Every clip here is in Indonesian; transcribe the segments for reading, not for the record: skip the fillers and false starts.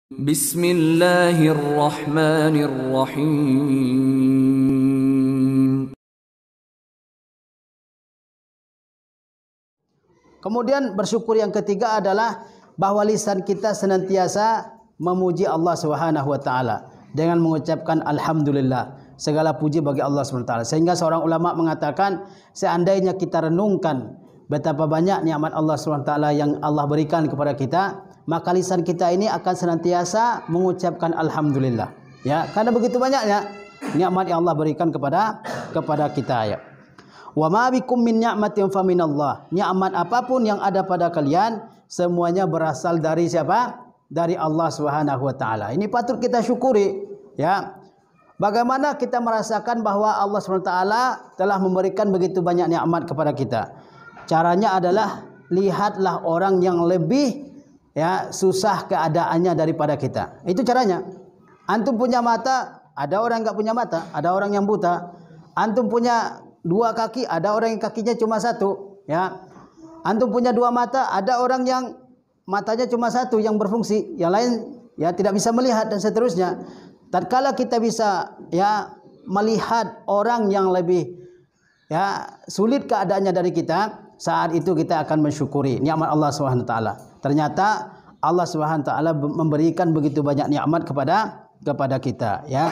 Bismillahirrahmanirrahim. Kemudian bersyukur yang ketiga adalah bahwa lisan kita senantiasa memuji Allah Subhanahu wa taala dengan mengucapkan alhamdulillah. Segala puji bagi Allah Subhanahu wa taala. Sehingga seorang ulama mengatakan, seandainya kita renungkan betapa banyak nikmat Allah Subhanahu wa taala yang Allah berikan kepada kita, maka lisan kita ini akan senantiasa mengucapkan alhamdulillah. Ya, karena begitu banyaknya nikmat yang Allah berikan kepada kita ya. Wa ma bikum min ni'matin fa minallah. Nikmat apapun yang ada pada kalian semuanya berasal dari siapa? Dari Allah Subhanahu wa taala. Ini patut kita syukuri ya. Bagaimana kita merasakan bahwa Allah Subhanahu wa taala telah memberikan begitu banyak nikmat kepada kita? Caranya adalah lihatlah orang yang lebih ya susah keadaannya daripada kita. Itu caranya. Antum punya mata, ada orang enggak punya mata, ada orang yang buta. Antum punya dua kaki, ada orang yang kakinya cuma satu, ya. Antum punya dua mata, ada orang yang matanya cuma satu yang berfungsi, yang lain ya tidak bisa melihat dan seterusnya. Tatkala kita bisa ya melihat orang yang lebih ya sulit keadaannya dari kita, saat itu kita akan mensyukuri nikmat Allah Subhanahu wa taala. Ternyata Allah Subhanahu wa taala memberikan begitu banyak nikmat kepada kita ya.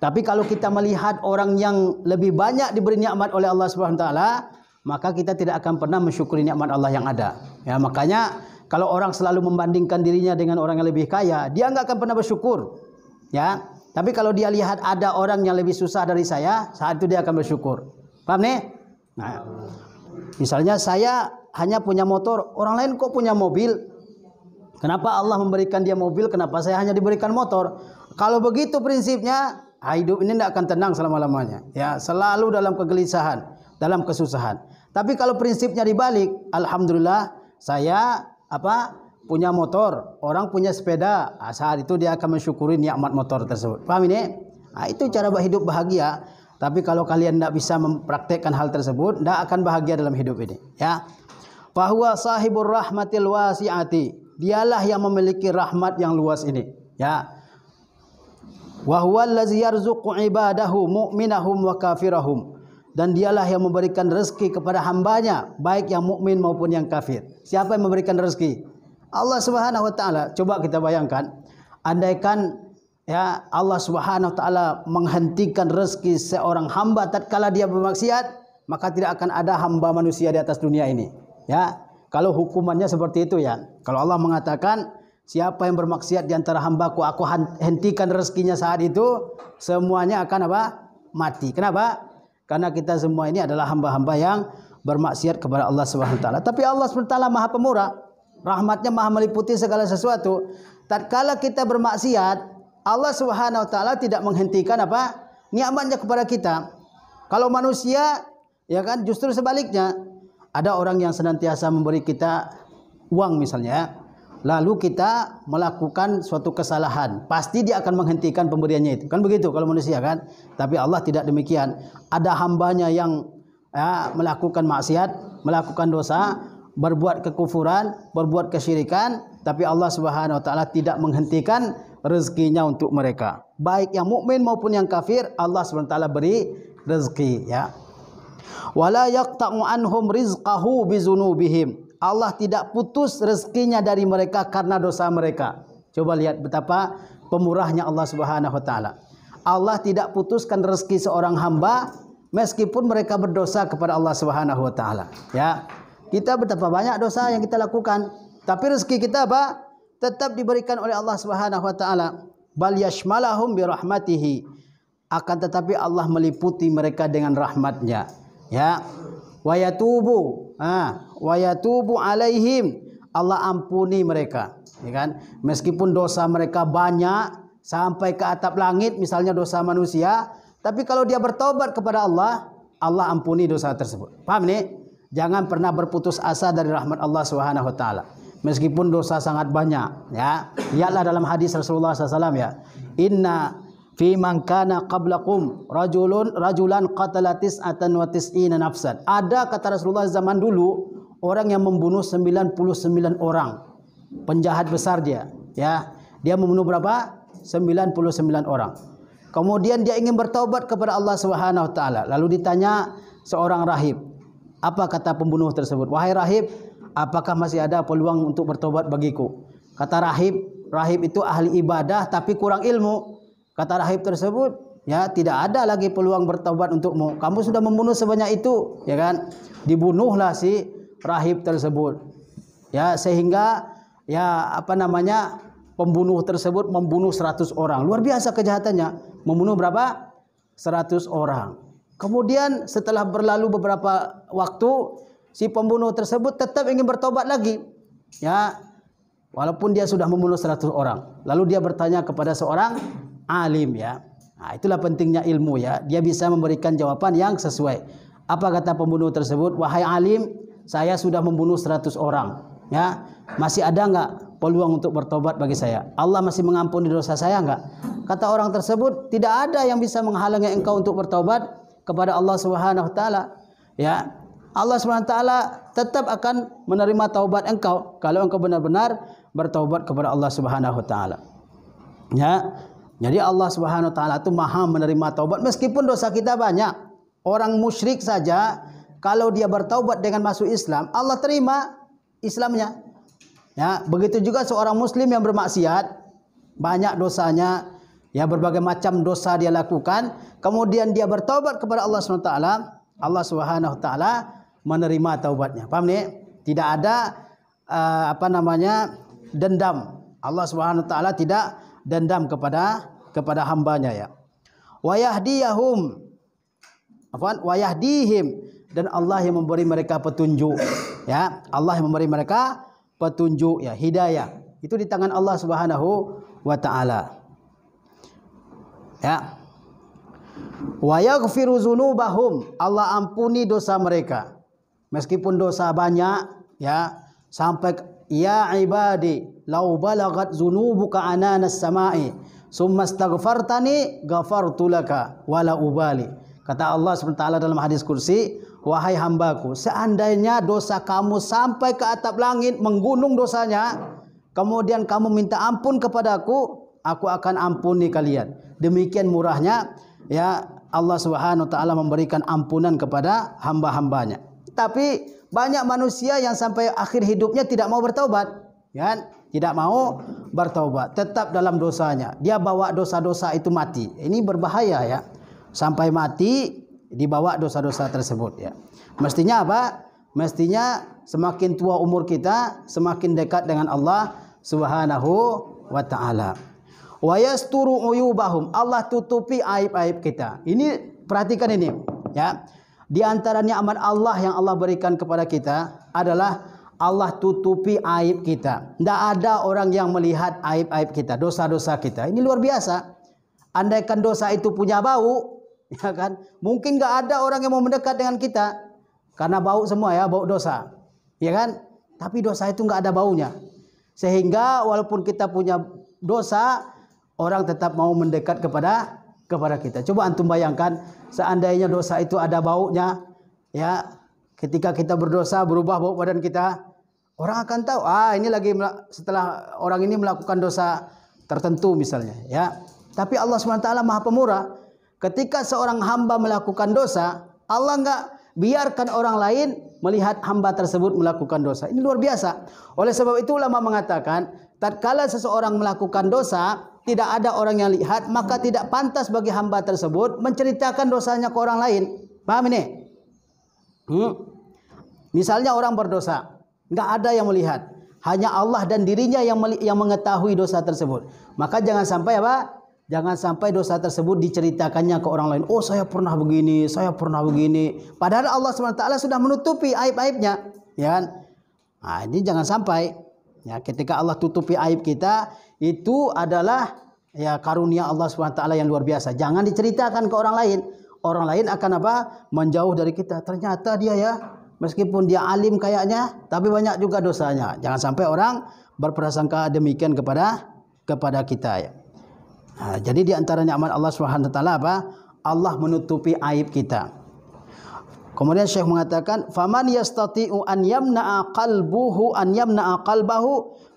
Tapi kalau kita melihat orang yang lebih banyak diberi nikmat oleh Allah Subhanahu wa taala, maka kita tidak akan pernah mensyukuri nikmat Allah yang ada. Ya, makanya kalau orang selalu membandingkan dirinya dengan orang yang lebih kaya, dia enggak akan pernah bersyukur. Ya. Tapi kalau dia lihat ada orang yang lebih susah dari saya, saat itu dia akan bersyukur. Paham nih? Nah, misalnya saya hanya punya motor, orang lain kok punya mobil? Kenapa Allah memberikan dia mobil, kenapa saya hanya diberikan motor? Kalau begitu prinsipnya, hidup ini tidak akan tenang selama-lamanya. Ya, selalu dalam kegelisahan, dalam kesusahan. Tapi kalau prinsipnya dibalik, alhamdulillah saya punya motor, orang punya sepeda. Saat itu dia akan mensyukuri nikmat motor tersebut. Paham ini? Nah, itu cara hidup bahagia. Tapi kalau kalian tidak bisa mempraktekkan hal tersebut, tidak akan bahagia dalam hidup ini. Ya. Fahuwa sahibur rahmatil wasi'ati. Dialah yang memiliki rahmat yang luas ini. Ya. Wa huwa allazi yarzuqu ibadahu mu'minahum wa kafirahum. Dan dialah yang memberikan rezeki kepada hambanya, baik yang mukmin maupun yang kafir. Siapa yang memberikan rezeki? Allah Subhanahu wa taala. Coba kita bayangkan, andaikan ya Allah Subhanahu wa taala menghentikan rezeki seorang hamba tatkala dia bermaksiat, maka tidak akan ada hamba manusia di atas dunia ini. Ya, kalau hukumannya seperti itu ya. Kalau Allah mengatakan siapa yang bermaksiat di antara hambaku, aku hentikan rezekinya saat itu, semuanya akan mati. Kenapa? Karena kita semua ini adalah hamba-hamba yang bermaksiat kepada Allah Subhanahu wa taala. Tapi Allah Subhanahu wa taala Maha Pemurah. Rahmatnya Maha meliputi segala sesuatu. Tatkala kita bermaksiat, Allah Subhanahu wa taala tidak menghentikan nikmatnya kepada kita. Kalau manusia ya kan justru sebaliknya. Ada orang yang senantiasa memberi kita uang misalnya, lalu kita melakukan suatu kesalahan, pasti dia akan menghentikan pemberiannya itu. Kan begitu kalau manusia kan? Tapi Allah tidak demikian. Ada hambanya yang melakukan maksiat, melakukan dosa, berbuat kekufuran, berbuat kesyirikan, tapi Allah Subhanahu wa taala tidak menghentikan rezekinya untuk mereka. Baik yang mukmin maupun yang kafir, Allah Subhanahu wa taala beri rezeki ya. Wala yaqta'u anhum rizqahu bizunubihim. Allah tidak putus rezekinya dari mereka karena dosa mereka. Coba lihat betapa pemurahnya Allah Subhanahu wa taala. Allah tidak putuskan rezeki seorang hamba meskipun mereka berdosa kepada Allah Subhanahu wa taala. Ya. Kita betapa banyak dosa yang kita lakukan, tapi rezeki kita tetap diberikan oleh Allah Subhanahu wa taala. Bal yashmalahum bi rahmatihi. Akan tetapi Allah meliputi mereka dengan rahmatnya. Ya. Wa yatubu alaihim. Allah ampuni mereka, ya kan? Meskipun dosa mereka banyak sampai ke atap langit misalnya dosa manusia, tapi kalau dia bertobat kepada Allah, Allah ampuni dosa tersebut. Paham nih? Jangan pernah berputus asa dari rahmat Allah Subhanahu wa taala. Meskipun dosa sangat banyak, ya. Lihatlah dalam hadis Rasulullah SAW ya. Inna fi man kana qablakum rajulan qatala tis'atan wa tis'ina nafsan. Ada kata Rasulullah zaman dulu orang yang membunuh 99 orang. Penjahat besar dia, ya. Dia membunuh berapa? 99 orang. Kemudian dia ingin bertaubat kepada Allah Subhanahu wa taala. Lalu ditanya seorang rahib. Apa kata pembunuh tersebut? Wahai rahib, apakah masih ada peluang untuk bertobat bagiku? Kata rahib itu ahli ibadah tapi kurang ilmu. Kata rahib tersebut, ya tidak ada lagi peluang bertobat untukmu. Kamu sudah membunuh sebanyak itu, ya kan? Dibunuhlah si rahib tersebut. Ya, sehingga pembunuh tersebut membunuh 100 orang. Luar biasa kejahatannya. Membunuh berapa? 100 orang. Kemudian setelah berlalu beberapa waktu, si pembunuh tersebut tetap ingin bertobat lagi. Ya, walaupun dia sudah membunuh 100 orang. Lalu dia bertanya kepada seorang alim, ya. Nah, itulah pentingnya ilmu, ya. Dia bisa memberikan jawaban yang sesuai. Apa kata pembunuh tersebut? Wahai alim, saya sudah membunuh 100 orang. Ya, masih ada enggak peluang untuk bertobat bagi saya? Allah masih mengampuni dosa saya enggak? Kata orang tersebut, tidak ada yang bisa menghalangi engkau untuk bertobat kepada Allah Subhanahu wa taala. Ya, Allah Subhanahu wa taala tetap akan menerima taubat engkau kalau engkau benar-benar bertaubat kepada Allah Subhanahu wa taala. Ya. Jadi Allah Subhanahu wa taala itu Maha menerima taubat meskipun dosa kita banyak. Orang musyrik saja kalau dia bertaubat dengan masuk Islam, Allah terima Islamnya. Ya, begitu juga seorang muslim yang bermaksiat, banyak dosanya, ya berbagai macam dosa dia lakukan, kemudian dia bertaubat kepada Allah Subhanahu wa taala, Allah Subhanahu wa taala menerima taubatnya. Paham nih? Tidak ada dendam. Allah Subhanahu wa taala tidak dendam kepada hambanya, ya. Wa yahdihim, dan Allah yang memberi mereka petunjuk, ya. Allah yang memberi mereka petunjuk, ya, hidayah. Itu di tangan Allah Subhanahu wa taala. Ya. Wa yaghfiru dzunubahum, Allah ampuni dosa mereka. Meskipun dosa banyak, ya, sampai ya ibadi lau balagat dzunubuka ananas samai summa astaghfartani ghafartu laka wala ubali. Kata Allah SWT dalam hadis kursi, wahai hambaku, seandainya dosa kamu sampai ke atap langit, menggunung dosanya, kemudian kamu minta ampun kepadaku, aku akan ampuni kalian. Demikian murahnya, ya, Allah Subhanahu wa taala memberikan ampunan kepada hamba-hambanya. Tapi banyak manusia yang sampai akhir hidupnya tidak mau bertaubat, ya, tidak mau bertaubat, tetap dalam dosanya. Dia bawa dosa-dosa itu mati. Ini berbahaya, ya. Sampai mati dibawa dosa-dosa tersebut, ya. Mestinya apa? Mestinya semakin tua umur kita, semakin dekat dengan Allah Subhanahu wa taala. Wa yasturu uyubahum, Allah tutupi aib-aib kita. Ini perhatikan ini, ya. Di antara nikmat Allah yang Allah berikan kepada kita adalah Allah tutupi aib kita. Tidak ada orang yang melihat aib-aib kita, dosa-dosa kita. Ini luar biasa. Andaikan dosa itu punya bau, ya kan? Mungkin nggak ada orang yang mau mendekat dengan kita karena bau semua, ya, bau dosa, ya kan? Tapi dosa itu nggak ada baunya, sehingga walaupun kita punya dosa, orang tetap mau mendekat kepada kita. Coba antum bayangkan, seandainya dosa itu ada baunya, ya, ketika kita berdosa berubah bau badan kita, orang akan tahu, ini lagi setelah orang ini melakukan dosa tertentu misalnya, ya. Tapi Allah SWT Maha Pemurah. Ketika seorang hamba melakukan dosa, Allah enggak biarkan orang lain melihat hamba tersebut melakukan dosa. Ini luar biasa. Oleh sebab itu ulama mengatakan, tatkala seseorang melakukan dosa, tidak ada orang yang lihat, maka tidak pantas bagi hamba tersebut menceritakan dosanya ke orang lain. Paham ini? Misalnya orang berdosa, enggak ada yang melihat, hanya Allah dan dirinya yang mengetahui dosa tersebut. Maka jangan sampai apa? Jangan sampai dosa tersebut diceritakannya ke orang lain. Oh, saya pernah begini, saya pernah begini. Padahal Allah SWT sudah menutupi aib-aibnya, ya kan? Nah, ini jangan sampai. Ya, ketika Allah tutupi aib kita, itu adalah, ya, karunia Allah SWT yang luar biasa. Jangan diceritakan ke orang lain. Orang lain akan apa? Menjauh dari kita. Ternyata dia, ya, meskipun dia alim kayaknya, tapi banyak juga dosanya. Jangan sampai orang berprasangka demikian kepada kita, ya. Nah, jadi di antara nikmat Allah Subhanahu wa taala apa? Allah menutupi aib kita. Kemudian Syekh mengatakan, faman yastati'u an yamna'a qalbahu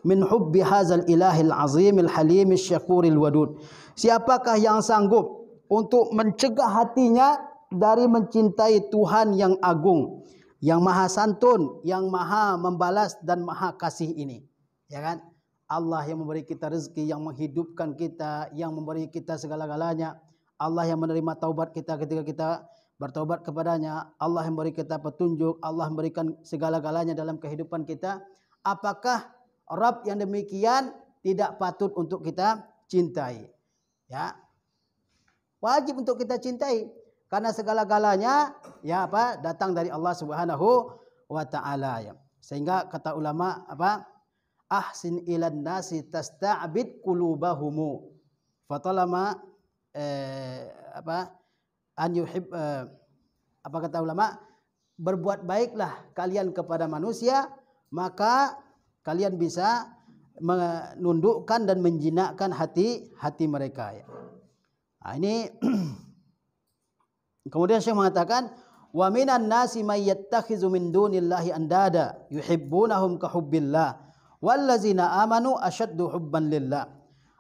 min hubbi hadzal ilahil azimil halimil syakuril wadud. Siapakah yang sanggup untuk mencegah hatinya dari mencintai Tuhan yang agung, yang maha santun, yang maha membalas dan maha kasih ini. Ya kan? Allah yang memberi kita rezeki, yang menghidupkan kita, yang memberi kita segala-galanya. Allah yang menerima taubat kita ketika kita bertaubat kepadanya. Allah yang memberi kita petunjuk, Allah memberikan segala-galanya dalam kehidupan kita. Apakah Rabb yang demikian tidak patut untuk kita cintai? Ya. Wajib untuk kita cintai karena segala-galanya ya apa? Datang dari Allah Subhanahu wa taala ya. Sehingga kata ulama apa? Ahsin ilan nasi tasta'bid qulubahumu. Fatalama an yuhib apa kata ulama? Berbuat baiklah kalian kepada manusia, maka kalian bisa menundukkan dan menjinakkan hati mereka ya. Nah, ini kemudian Syekh mengatakan wa minan nasi may yattakhizu min dunillahi andada yuhibbunahum ka hubbillah wallazina amanu asyaddu hubban lillah.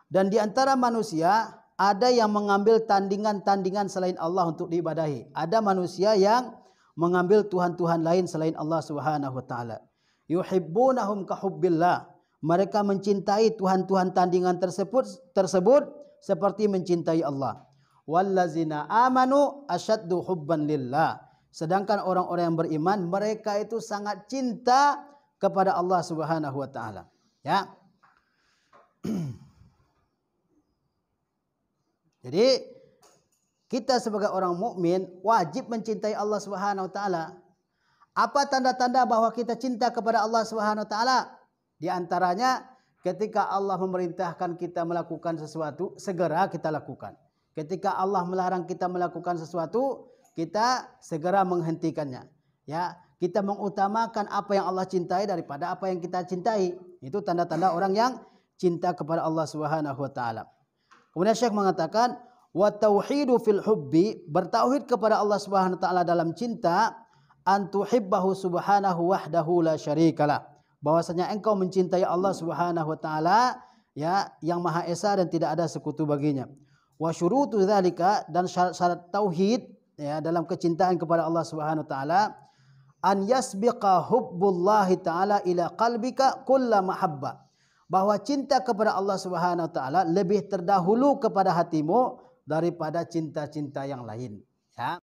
Dan di antara manusia ada yang mengambil tandingan-tandingan selain Allah untuk diibadahi. Ada manusia yang mengambil tuhan-tuhan lain selain Allah Subhanahu wa taala. Yuhibbunahum ka hubbillah. Mereka mencintai tuhan-tuhan tandingan tersebut seperti mencintai Allah. Wallazina amanu asyaddu hubban lillah. Sedangkan orang-orang yang beriman, mereka itu sangat cinta kepada Allah Subhanahu wa taala. Ya. Jadi kita sebagai orang mukmin wajib mencintai Allah Subhanahu wa taala. Apa tanda-tanda bahwa kita cinta kepada Allah Subhanahu wa taala? Di antaranya ketika Allah memerintahkan kita melakukan sesuatu, segera kita lakukan. Ketika Allah melarang kita melakukan sesuatu, kita segera menghentikannya. Ya, kita mengutamakan apa yang Allah cintai daripada apa yang kita cintai. Itu tanda-tanda orang yang cinta kepada Allah Subhanahu wa taala. Kemudian Syekh mengatakan wa tauhidu fil hubbi, bertauhid kepada Allah Subhanahu wa taala dalam cinta, an tuhibbahu subhanahu wahdahu la syarikalah. Bahwasanya engkau mencintai Allah Subhanahu wa taala ya yang Maha Esa dan tidak ada sekutu baginya. Wa syurutu dzalika, dan syarat tauhid ya dalam kecintaan kepada Allah Subhanahu wa taala, an yasbiqa hubbullahi taala ila qalbika kulla mahabbah. Bahwa cinta kepada Allah Subhanahu wa taala lebih terdahulu kepada hatimu daripada cinta-cinta yang lain. Ya.